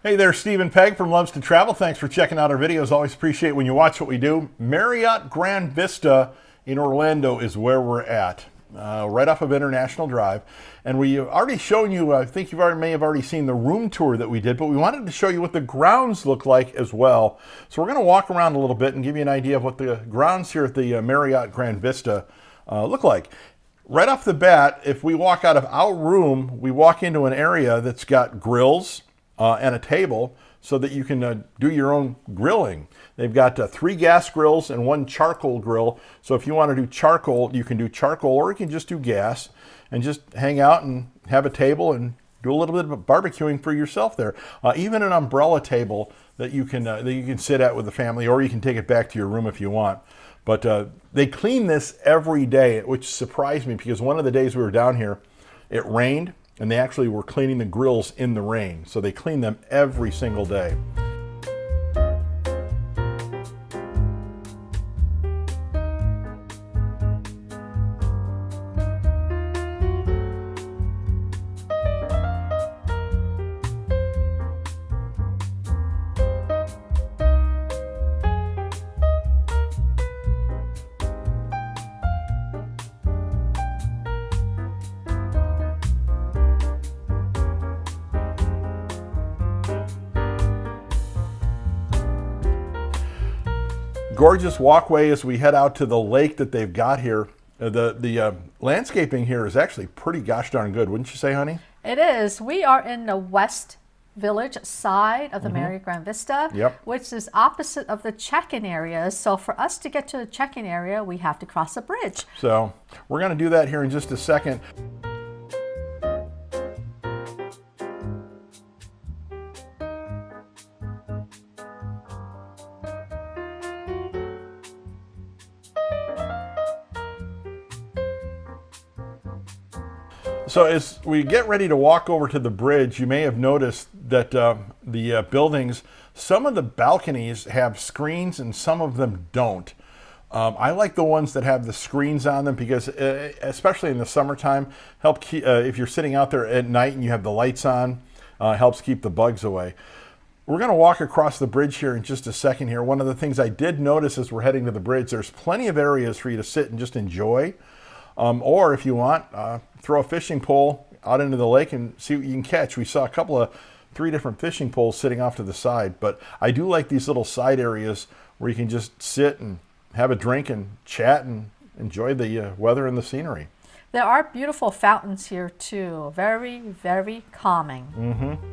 Hey there, Stephen Pegg from Loves to Travel. Thanks for checking out our videos. Always appreciate when you watch what we do. Marriott Grand Vista in Orlando is where we're at, right off of International Drive. And we already shown you, I think you may have already seen the room tour that we did, but we wanted to show you what the grounds look like as well. So we're going to walk around a little bit and give you an idea of what the grounds here at the Marriott Grand Vista look like. Right off the bat, if we walk out of our room, we walk into an area that's got grills, and a table so that you can do your own grilling. They've got 3 gas grills and 1 charcoal grill. So if you want to do charcoal, you can do charcoal, or you can just do gas and just hang out and have a table and do a little bit of barbecuing for yourself there. Even an umbrella table that you can sit at with the family, or you can take it back to your room if you want. But they clean this every day, which surprised me because one of the days we were down here, it rained. And they actually were cleaning the grills in the rain. So they clean them every single day. Gorgeous walkway as we head out to the lake that they've got here. The landscaping here is actually pretty gosh darn good, wouldn't you say, honey? It is. We are in the West Village side of the Marriott Grand Vista, which is opposite of the check-in area. So for us to get to the check-in area, we have to cross a bridge. So we're going to do that here in just a second. So as we get ready to walk over to the bridge, you may have noticed that the buildings, some of the balconies have screens and some of them don't. I like the ones that have the screens on them because, especially in the summertime, help keep, if you're sitting out there at night and you have the lights on, helps keep the bugs away. We're going to walk across the bridge here in just a second here. One of the things I did notice as we're heading to the bridge, there's plenty of areas for you to sit and just enjoy. Or if you want, throw a fishing pole out into the lake and see what you can catch. We saw 3 different fishing poles sitting off to the side, but I do like these little side areas where you can just sit and have a drink and chat and enjoy the weather and the scenery. There are beautiful fountains here too. Very, very calming. Mm-hmm.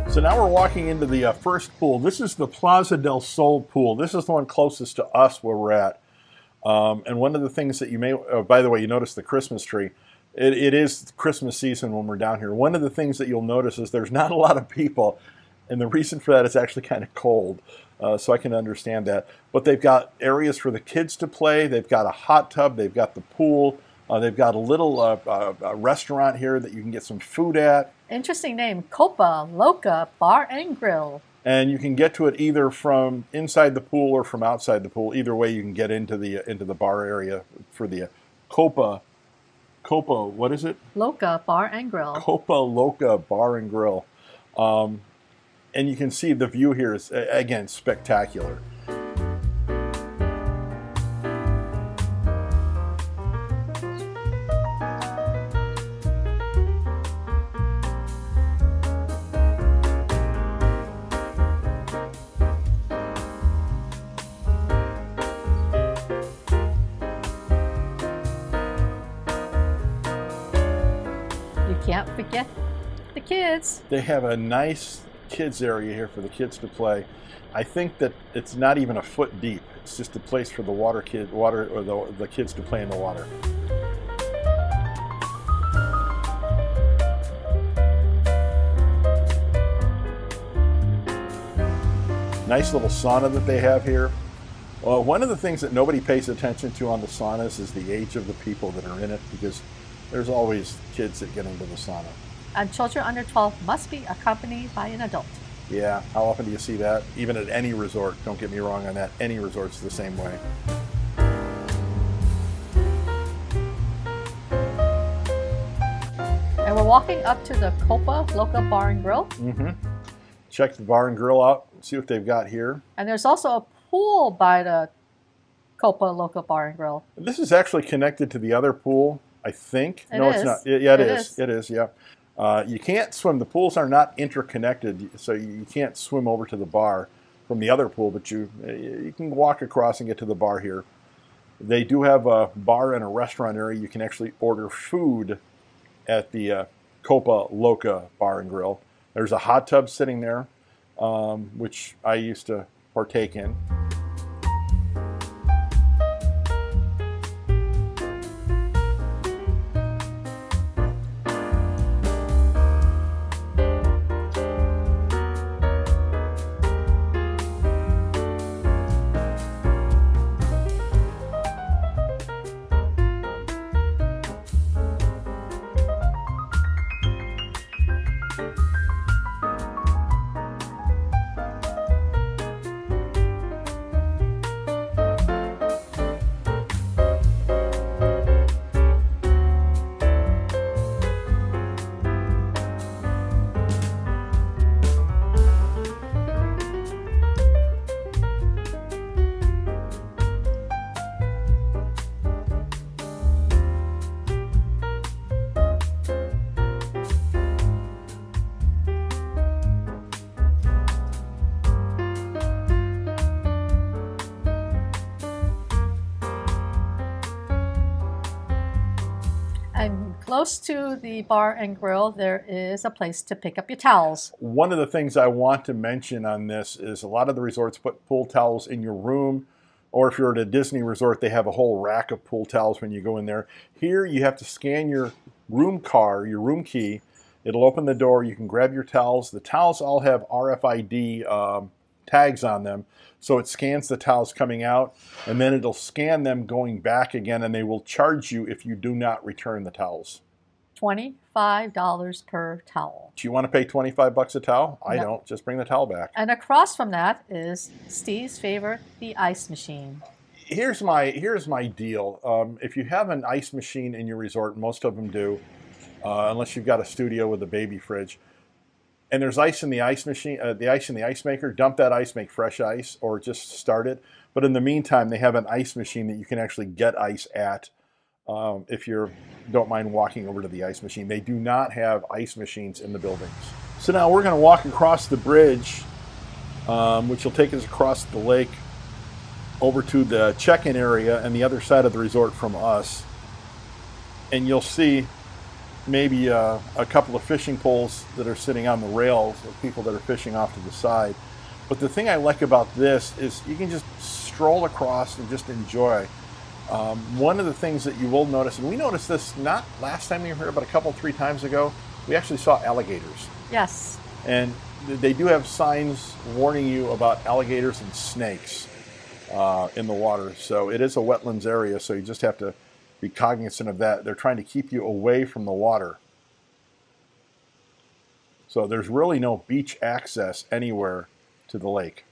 So now we're walking into the first pool. This is the Plaza Del Sol pool. This is the one closest to us where we're at. And one of the things that you may, by the way, you notice the Christmas tree. It is Christmas season when we're down here. One of the things that you'll notice is there's not a lot of people. And the reason for that is actually kind of cold. So I can understand that. But they've got areas for the kids to play. They've got a hot tub. They've got the pool. They've got a little restaurant here that you can get some food at. Interesting name, Copa Loca Bar and Grill. And you can get to it either from inside the pool or from outside the pool. Either way, you can get into the bar area for the Copa. What is it? Loca Bar and Grill. Copa Loca Bar and Grill. And you can see the view here is, again, spectacular. You can't forget the kids. They have a nice kids area here for the kids to play. I think that it's not even a foot deep. It's just a place for the the kids to play in the water. Nice little sauna that they have here. Well, one of the things that nobody pays attention to on the saunas is the age of the people that are in it, because there's always kids that get into the sauna. And children under 12 must be accompanied by an adult. Yeah, how often do you see that? Even at any resort, don't get me wrong on that, any resort's the same way. And we're walking up to the Copa Loca Bar and Grill. Mm-hmm. Check the bar and grill out, see what they've got here. And there's also a pool by the Copa Loca Bar and Grill. This is actually connected to the other pool, I think. It No, is. it's not. Yeah, it is. is. It is, yeah. You can't swim. The pools are not interconnected, so you can't swim over to the bar from the other pool, but you can walk across and get to the bar here. They do have a bar and a restaurant area. You can actually order food at the Copa Loca Bar and Grill. There's a hot tub sitting there, which I used to partake in. And close to the bar and grill, there is a place to pick up your towels. One of the things I want to mention on this is a lot of the resorts put pool towels in your room, or if you're at a Disney resort, they have a whole rack of pool towels when you go in there. Here, you have to scan your room key. It'll open the door. You can grab your towels. The towels all have RFID tags on them, so it scans the towels coming out, and then it'll scan them going back again, and they will charge you if you do not return the towels. $25 per towel. Do you want to pay 25 bucks a towel? I No. don't. Just bring the towel back. And across from that is Steve's favorite, the ice machine. Here's my deal. If you have an ice machine in your resort, most of them do, unless you've got a studio with a baby fridge, and there's ice in the ice machine, the ice in the ice maker, dump that ice, make fresh ice, or just start it. But in the meantime, they have an ice machine that you can actually get ice at if you don't mind walking over to the ice machine. They do not have ice machines in the buildings. So now we're going to walk across the bridge, which will take us across the lake over to the check-in area and the other side of the resort from us. And you'll see maybe a couple of fishing poles that are sitting on the rails of people that are fishing off to the side. But the thing I like about this is you can just stroll across and just enjoy. One of the things that you will notice, and we noticed this not last time we were here, but a couple, 3 times ago, we actually saw alligators. Yes. And they do have signs warning you about alligators and snakes in the water. So it is a wetlands area, so you just have to be cognizant of that. They're trying to keep you away from the water. So there's really no beach access anywhere to the lake.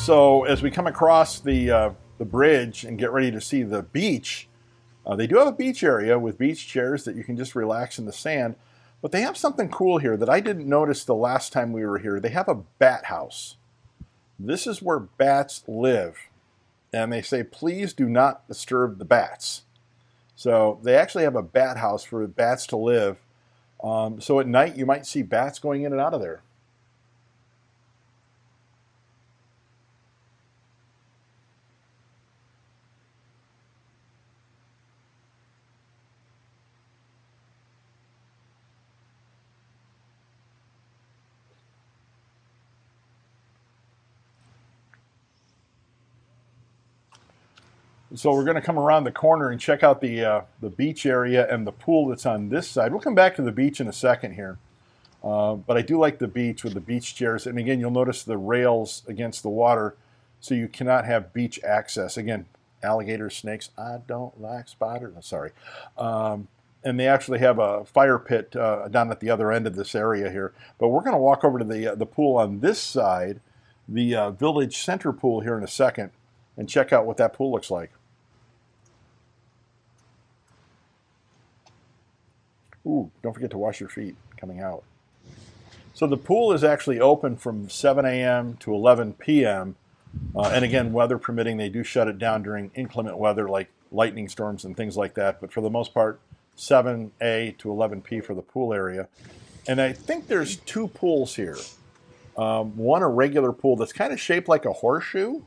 So as we come across the bridge and get ready to see the beach, they do have a beach area with beach chairs that you can just relax in the sand. But they have something cool here that I didn't notice the last time we were here. They have a bat house. This is where bats live. And they say, please do not disturb the bats. So they actually have a bat house for bats to live. So at night you might see bats going in and out of there. So we're going to come around the corner and check out the beach area and the pool that's on this side. We'll come back to the beach in a second here. But I do like the beach with the beach chairs. And again, you'll notice the rails against the water, so you cannot have beach access. Again, alligators, snakes, I don't like spiders. Sorry. And they actually have a fire pit down at the other end of this area here. But we're going to walk over to the pool on this side, the village center pool here in a second, and check out what that pool looks like. Ooh, don't forget to wash your feet coming out. So the pool is actually open from 7 a.m. to 11 p.m. And again, weather permitting, they do shut it down during inclement weather like lightning storms and things like that. But for the most part, 7 a to 11 p for the pool area. And I think there's two pools here. One, a regular pool that's kind of shaped like a horseshoe.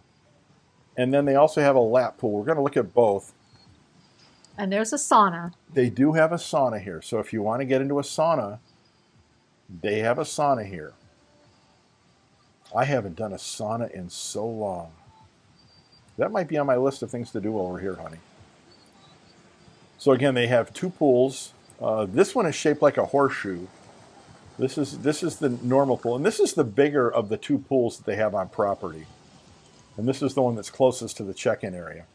And then they also have a lap pool. We're going to look at both. And there's a sauna. They do have a sauna here. So if you want to get into a sauna, they have a sauna here. I haven't done a sauna in so long. That might be on my list of things to do over here, honey. So again, they have two pools. This one is shaped like a horseshoe. This is the normal pool. And this is the bigger of the two pools that they have on property. And this is the one that's closest to the check-in area.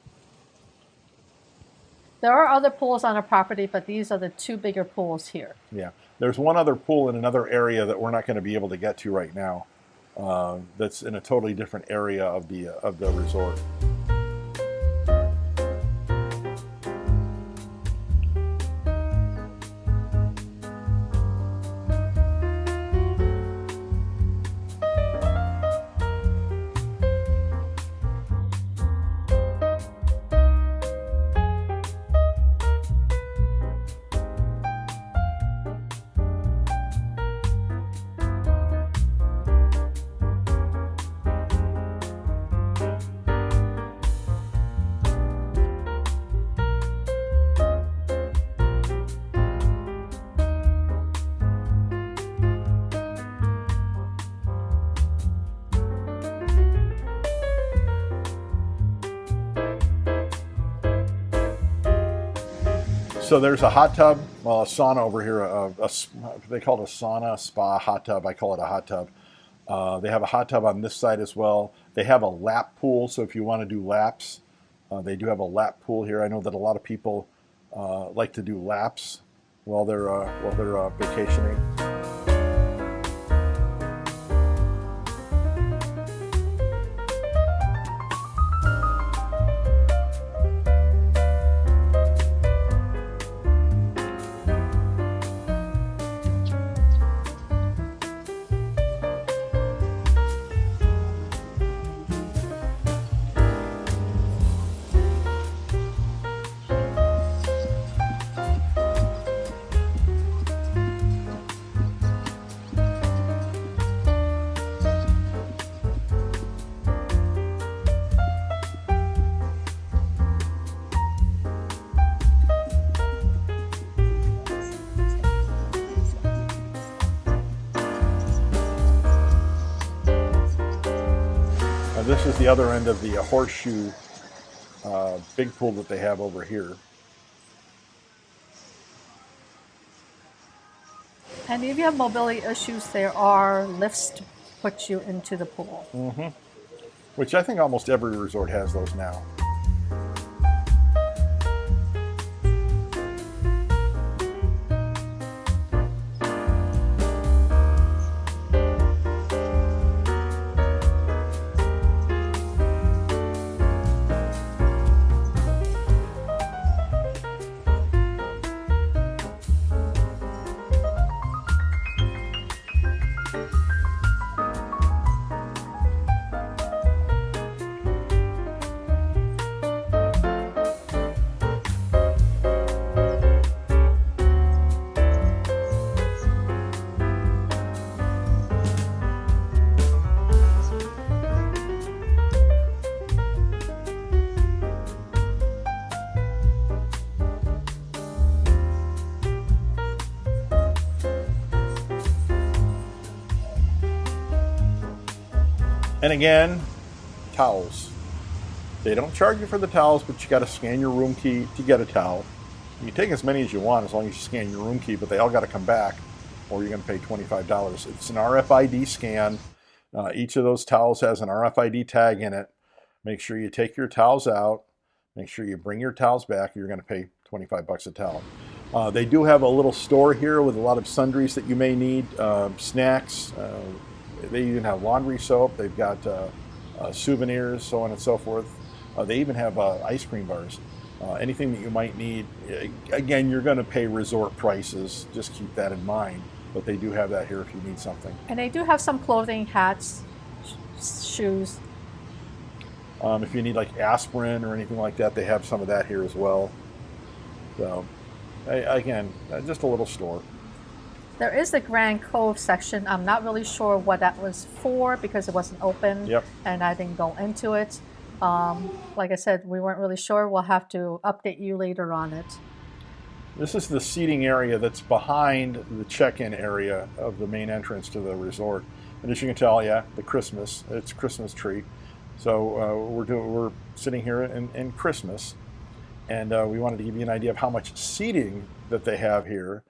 There are other pools on a property, but these are the two bigger pools here. Yeah. There's one other pool in another area that we're not going to be able to get to right now. That's in a totally different area of the resort. So there's a hot tub, well, a sauna over here. They call it a sauna, spa, hot tub. I call it a hot tub. They have a hot tub on this side as well. They have a lap pool, so if you want to do laps, they do have a lap pool here. I know that a lot of people like to do laps while they're vacationing. This is the other end of the horseshoe big pool that they have over here. And if you have mobility issues, there are lifts to put you into the pool. Mm-hmm. Which I think almost every resort has those now. And again, towels. They don't charge you for the towels, but you got to scan your room key to get a towel. You can take as many as you want as long as you scan your room key, but they all got to come back or you're going to pay $25. It's an RFID scan. Each of those towels has an RFID tag in it. Make sure you take your towels out. Make sure you bring your towels back. You're going to pay $25 a towel. They do have a little store here with a lot of sundries that you may need, snacks. They even have laundry soap. They've got souvenirs, so on and so forth. They even have ice cream bars. Anything that you might need. Again, you're going to pay resort prices. Just keep that in mind. But they do have that here if you need something. And they do have some clothing, hats, shoes. If you need like aspirin or anything like that, they have some of that here as well. So, again, just a little store. There is the Grand Cove section. I'm not really sure what that was for because it wasn't open. Yep. And I didn't go into it. Like I said, we weren't really sure. We'll have to update you later on it. This is the seating area that's behind the check-in area of the main entrance to the resort. And as you can tell, yeah, it's Christmas tree. So we're sitting here in Christmas, and we wanted to give you an idea of how much seating that they have here.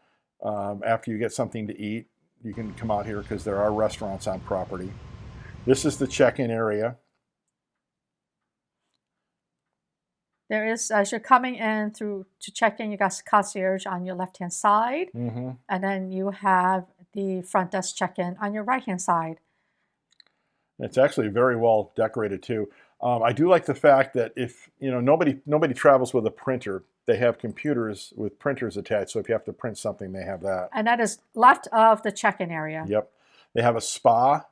After you get something to eat, you can come out here because there are restaurants on property. This is the check-in area. There is, as you're coming in to check in, you got concierge on your left-hand side. Mm-hmm. And then you have the front desk check-in on your right-hand side. It's actually very well decorated too. I do like the fact that if nobody travels with a printer, they have computers with printers attached. So if you have to print something, they have that. And that is left of the check-in area. Yep. They have a spa,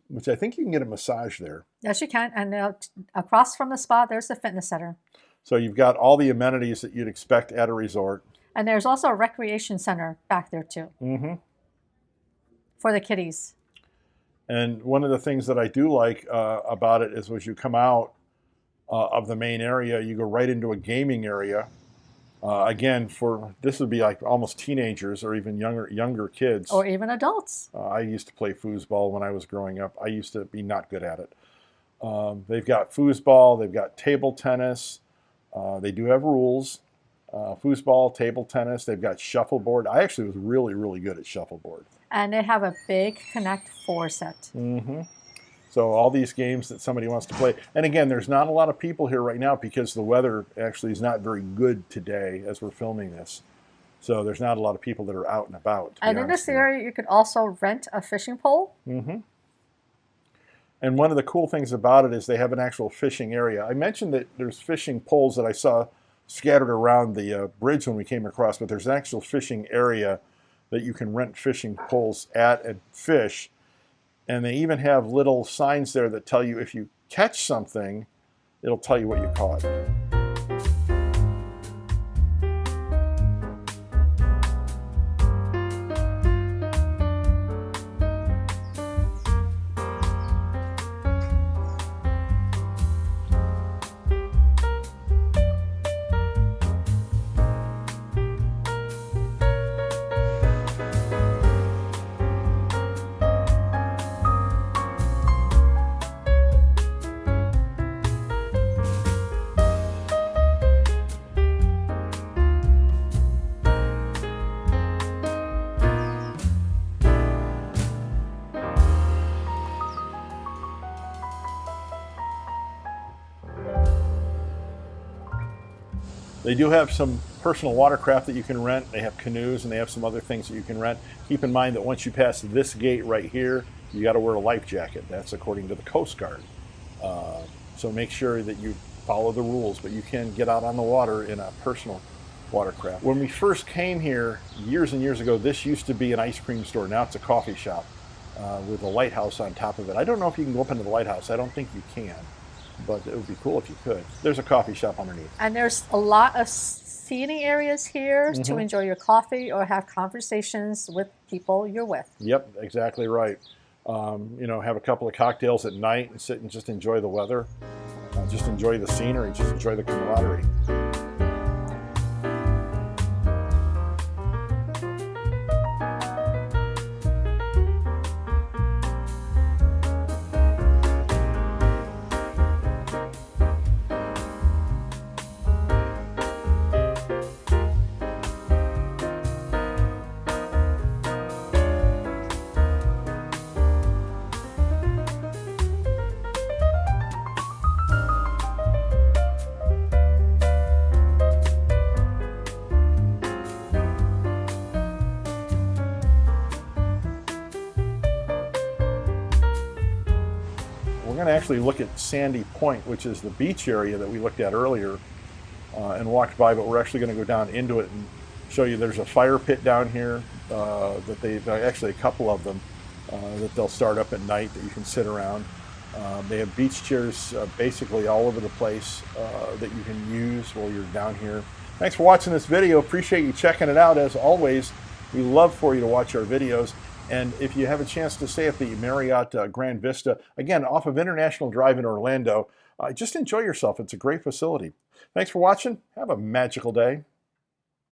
which I think you can get a massage there. Yes, you can. And across from the spa, there's the fitness center. So you've got all the amenities that you'd expect at a resort. And there's also a recreation center back there too. Mm-hmm. For the kiddies. And one of the things that I do like about it is as you come out of the main area, you go right into a gaming area. Again, this would be like almost teenagers or even younger kids. Or even adults. I used to play foosball when I was growing up. I used to be not good at it. They've got foosball. They've got table tennis. They do have rules. Foosball, table tennis. They've got shuffleboard. I actually was really, really good at shuffleboard. And they have a big Connect 4 set. Mm-hmm. So all these games that somebody wants to play. And again, there's not a lot of people here right now because the weather actually is not very good today as we're filming this. So there's not a lot of people that are out and about. And in this area, you could also rent a fishing pole. Mm-hmm. And one of the cool things about it is they have an actual fishing area. I mentioned that there's fishing poles that I saw scattered around the bridge when we came across, but there's an actual fishing area that you can rent fishing poles at and fish. And they even have little signs there that tell you if you catch something, it'll tell you what you caught. They do have some personal watercraft that you can rent. They have canoes and they have some other things that you can rent. Keep in mind that once you pass this gate right here, you got to wear a life jacket. That's according to the Coast Guard. So make sure that you follow the rules, but you can get out on the water in a personal watercraft. When we first came here years and years ago, this used to be an ice cream store. Now it's a coffee shop with a lighthouse on top of it. I don't know if you can go up into the lighthouse. I don't think you can. But it would be cool if you could. There's a coffee shop underneath. And there's a lot of seating areas here to enjoy your coffee or have conversations with people you're with. Yep, exactly right. Have a couple of cocktails at night and sit and just enjoy the weather. Just enjoy the scenery. Just enjoy the camaraderie. going to actually look at Sandy Point, which is the beach area that we looked at earlier and walked by, but we're actually going to go down into it and show you there's a fire pit down here that they've actually a couple of them that they'll start up at night that you can sit around. They have beach chairs basically all over the place that you can use while you're down here. Thanks for watching this video. Appreciate you checking it out. As always, we love for you to watch our videos. And if you have a chance to stay at the Marriott Grand Vista, again, off of International Drive in Orlando, just enjoy yourself. It's a great facility. Thanks for watching. Have a magical day.